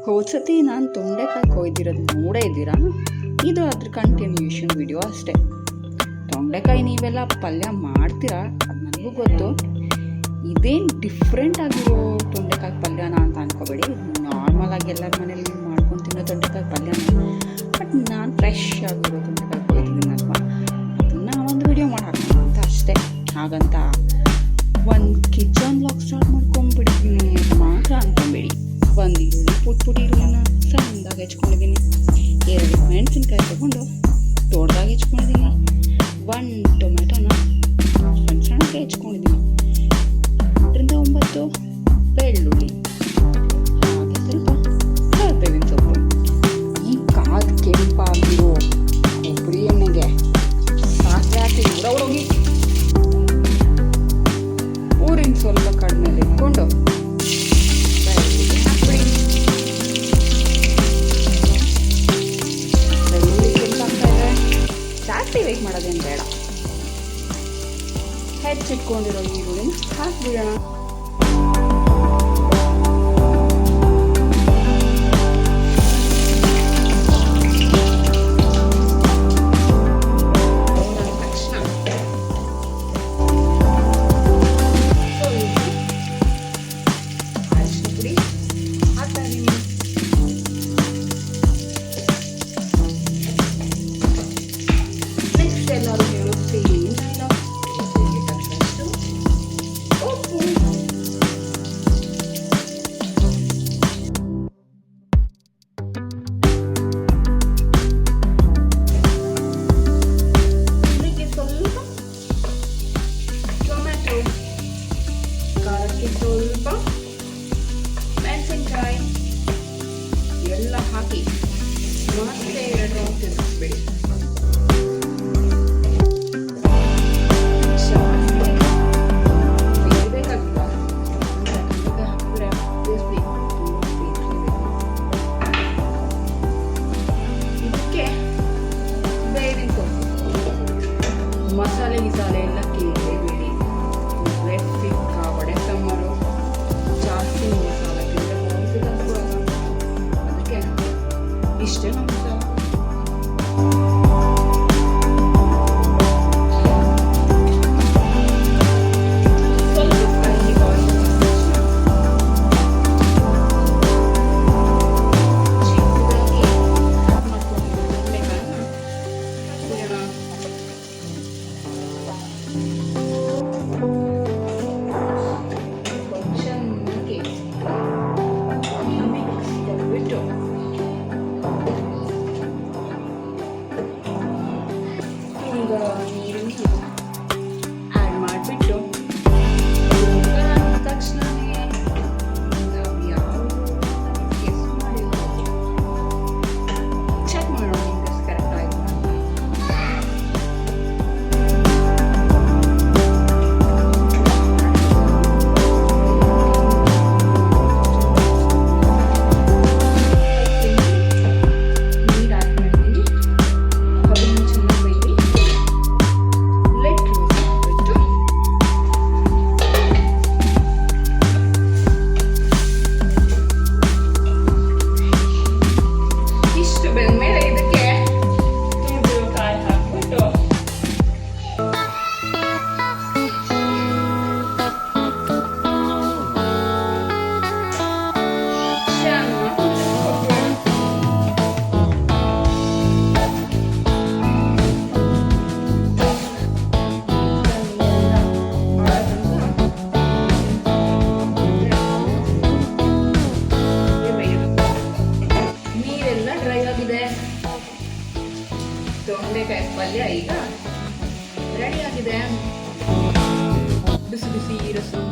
ಹೋದ್ಸತಿ ನಾನು ತೊಂಡೆಕಾಯಿ ಕೊಯ್ದಿರೋದು ನೋಡೇ ಇದ್ದೀರಾ? ಇದು ಅದ್ರ ಕಂಟಿನ್ಯೂಷನ್ ವಿಡಿಯೋ ಅಷ್ಟೇ. ತೊಂಡೆಕಾಯಿ ನೀವೆಲ್ಲ ಪಲ್ಯ ಮಾಡ್ತೀರಾ, ಅದು ನನಗೂ ಗೊತ್ತು. ಇದೇನು ಡಿಫ್ರೆಂಟ್ ಆಗಿರೋ ತೊಂಡೆಕಾಯಿ ಪಲ್ಯನ ಅಂತ ಅನ್ಕೋಬೇಡಿ. ನಾರ್ಮಲ್ ಆಗಿ ಎಲ್ಲರ ಮನೇಲಿ ಮಾಡ್ಕೊಂಡು ತಿನ್ನೋ ತೊಂಡೆಕಾಯಿ ಪಲ್ಯನ, ಬಟ್ ನಾನು ಫ್ರೆಶ್ ಆಗಿರೋ ತೊಂಡೆಕಾಯಿ ಕೊಯ್ದಿದ್ದೀನಲ್ವ, ಅದನ್ನು ಒಂದು ವಿಡಿಯೋ ಮಾಡಿ ಹಾಕೋಣ ಅಂತ ಅಷ್ಟೇ. ಹಾಗಂತ ಒಂದು ಕಿಚನ್ ವ್ಲಾಗ್ ಸ್ಟಾರ್ಟ್ ಮಾಡ್ಕೊಂಡ್ಬಿಟ್ಟಿದ್ದೀನಿ ಮಾತ್ರ ಅಂದ್ಕೊಂಬೇಡಿ. ಒಂದು ಈರುಳ್ಳಿ ಪುಟ್ಟ ಈರುಳ್ಳಿನ ಸಣ್ಣದಾಗಿ ಹೆಚ್ಕೊಂಡಿದ್ದೀನಿ. 2 ಮೆಣಸಿನ್ಕಾಯಿ ತೊಗೊಂಡು ದೊಡ್ಡದಾಗಿ ಹೆಚ್ಕೊಂಡಿದ್ದೀನಿ. 1 ಟೊಮೆಟೊನ ಸಣ್ಣ ಸಣ್ಣಕ್ಕೆ ಹೆಚ್ಕೊಂಡಿದ್ದೀನಿ. 8 ಬೆಳ್ಳುಳ್ಳಿ, ಹಾಗೆ ಸ್ವಲ್ಪ ಕರಿಬೇವಿನ ಸೊಪ್ಪು. ಈ ಕಾದು ಕೆಂಪಾಗಿರೋ ಕೊಬ್ಬರಿ ಎಣ್ಣೆಗೆ ಸಾಸಿವೆ ಹಾಕಿ ಉಡೋಗಿ ಊರಿನ ಸ್ವಲ್ಪ ಕಡಿಮೆ ಇಟ್ಕೊಂಡು ಜಾಸ್ತಿ ವೇಟ್ ಮಾಡೋದೇನು ಬೇಡ. ಹೆಚ್ಚಿಟ್ಕೊಂಡಿರೋ ಈರುಳ್ಳಿನ ಹಾಕ್ಬಿಡೋಣ. ಸ್ವಲ್ಪ ಮೆಣಸಿನ್ಕಾಯಿ ಎಲ್ಲ ಹಾಕಿ ಮತ್ತೆ 2 ರೌಂಡ್ ತಿರುಗಿಸ್ಬೇಡಿ. ಇದಕ್ಕೆ ಬೇವಿನ ಸೊಪ್ಪು, ಮಸಾಲೆ ಗಿಸಾಲೆ ಎಲ್ಲ ಕೇಳಬೇಡಿ. ವಡೆ ಸಾಂಬಾರು ಜಾಸ್ತಿ ಮಸಾಲೆ ತಿಂದರೆ ಅದಕ್ಕೆ ಇಷ್ಟೇ ಮಸಾಲೆ. ನೀರನ್ನು ಆ್ಯಡ್ ಮಾಡಿಬಿಟ್ಟು ತಕ್ಷಣ ನಾವು ಯಾವ ಚೆಕ್ ಮಾಡೋಣ ಕರೆಕ್ಟ್ ಆಯಿತು. ತೊಂಡೆಕಾಯಿ ಪಲ್ಯ ಈಗ ರೆಡಿ ಆಗಿದೆ. ಬಿಸಿ ಬಿಸಿ ರಸಂ